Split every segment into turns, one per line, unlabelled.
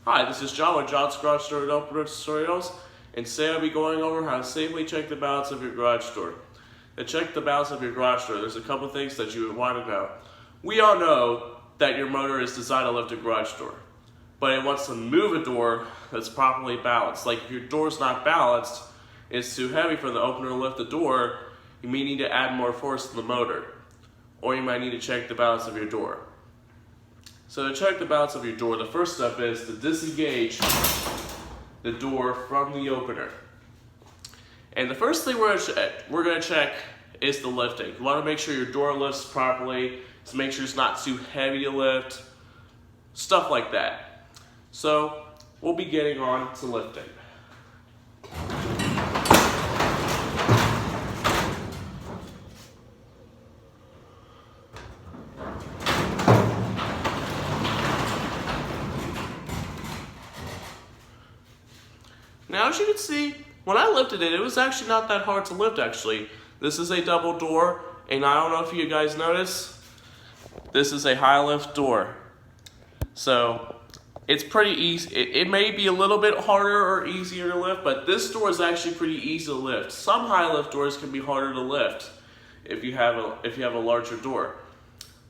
Hi, this is John with John's Garage Door and Opener Tutorials, and today I'll be going over how to safely check the balance of your garage door. To check the balance of your garage door, there's a couple things that you would want to know. We all know that your motor is designed to lift a garage door, but it wants to move a door that's properly balanced. Like if your door's not balanced, it's too heavy for the opener to lift the door, you may need to add more force to the motor, or you might need to check the balance of your door. So to check the balance of your door, the first step is to disengage the door from the opener. And the first thing we're going to check is the lifting. You want to make sure your door lifts properly, to make sure it's not too heavy to lift, stuff like that. So we'll be getting on to lifting. Now, as you can see, when I lifted it, it was actually not that hard to lift, actually. This is a double door, and I don't know if you guys notice, this is a high lift door. So, it's pretty easy. It may be a little bit harder or easier to lift, but this door is actually pretty easy to lift. Some high lift doors can be harder to lift if you have a larger door.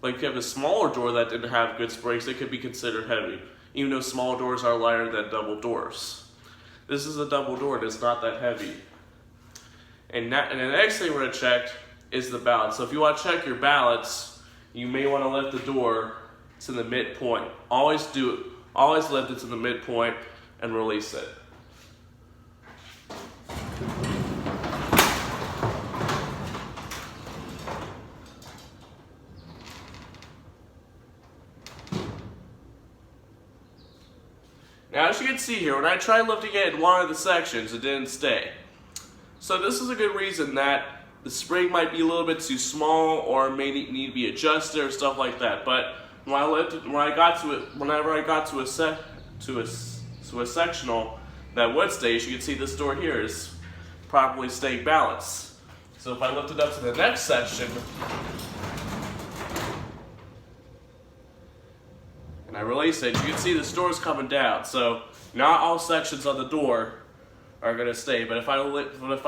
Like if you have a smaller door that didn't have good springs, it could be considered heavy, even though small doors are lighter than double doors. This is a double door and it's not that heavy. And the next thing we're going to check is the balance. So if you want to check your balance, you may want to lift the door to the midpoint. Always lift it to the midpoint and release it. Now, as you can see here, when I tried lifting it in one of the sections, it didn't stay. So this is a good reason that the spring might be a little bit too small or may need to be adjusted or stuff like that. But whenever I got to a sectional that would stay, as you can see, this door here is properly staying balanced. So if I lift it up to the next section, and I release it, you can see this door is coming down. So not all sections on the door are going to stay, but if I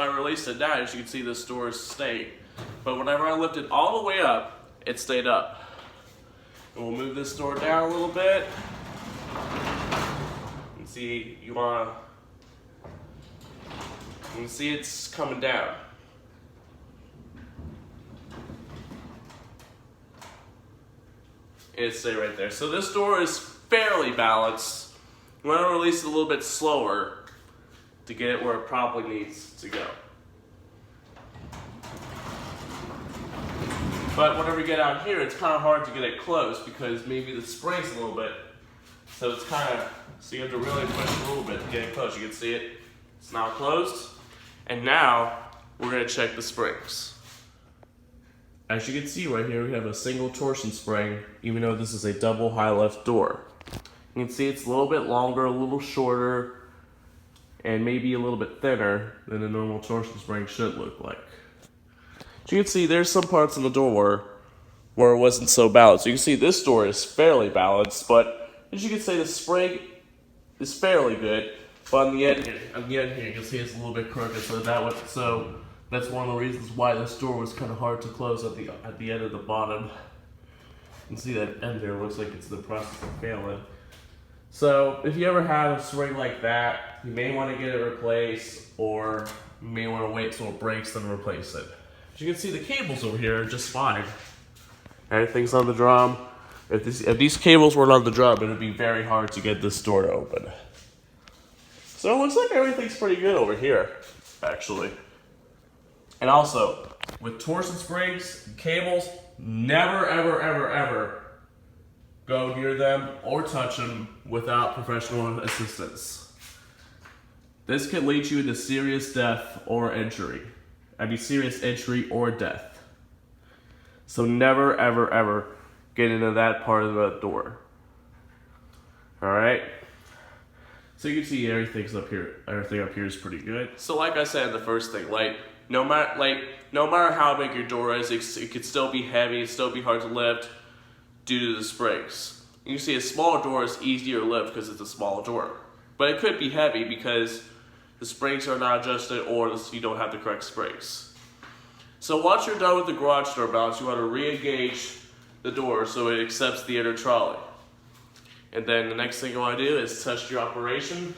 release it down, as you can see, this door is staying. But whenever I lift it all the way up, it stayed up. And we'll move this door down a little bit. And see, you can see it's coming down. It stay right there. So this door is fairly balanced. You want to release it a little bit slower to get it where it probably needs to go. But whenever you get out here, it's kind of hard to get it closed because maybe the spring's a little bit. So it's so you have to really push a little bit to get it closed. You can see it. It's now closed. And now we're going to check the springs. As you can see right here, we have a single torsion spring, even though this is a double high lift door. You can see it's a little bit longer, a little shorter, and maybe a little bit thinner than a normal torsion spring should look like. As you can see, there's some parts in the door where it wasn't so balanced. You can see this door is fairly balanced, but as you can see, the spring is fairly good. But on the end here, you can see it's a little bit crooked, so that's one of the reasons why this door was kind of hard to close at the end of the bottom. You can see that end there looks like it's in the process of failing. So if you ever have a spring like that, you may want to get it replaced, or you may want to wait till it breaks then replace it. As you can see, the cables over here are just fine. Everything's on the drum. If these cables weren't on the drum, it would be very hard to get this door to open. So it looks like everything's pretty good over here, actually. And also, with torsion springs and cables, never, ever, ever, ever go near them or touch them without professional assistance. This could lead you to serious death or injury. Serious injury or death. So never, ever, ever get into that part of the door. Alright? So you can see everything up here is pretty good. So like I said in the first thing, no matter how big your door is, it could still be heavy, it'd still be hard to lift due to the springs. You can see a smaller door is easier to lift because it's a smaller door. But it could be heavy because the springs are not adjusted or you don't have the correct springs. So once you're done with the garage door balance, you want to re-engage the door so it accepts the inner trolley. And then the next thing you want to do is test your operation.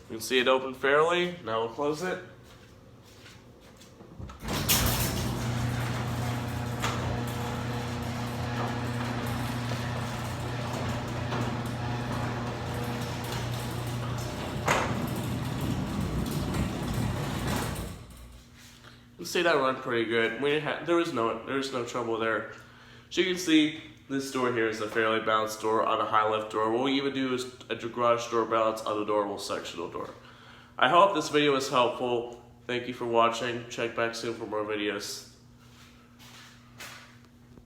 You can see it open fairly. Now we'll close it. You can see that run pretty good. There's no trouble there. So you can see this door here is a fairly balanced door on a high lift door. What we even do is a garage door balance on the normal sectional door. I hope this video was helpful. Thank you for watching. Check back soon for more videos.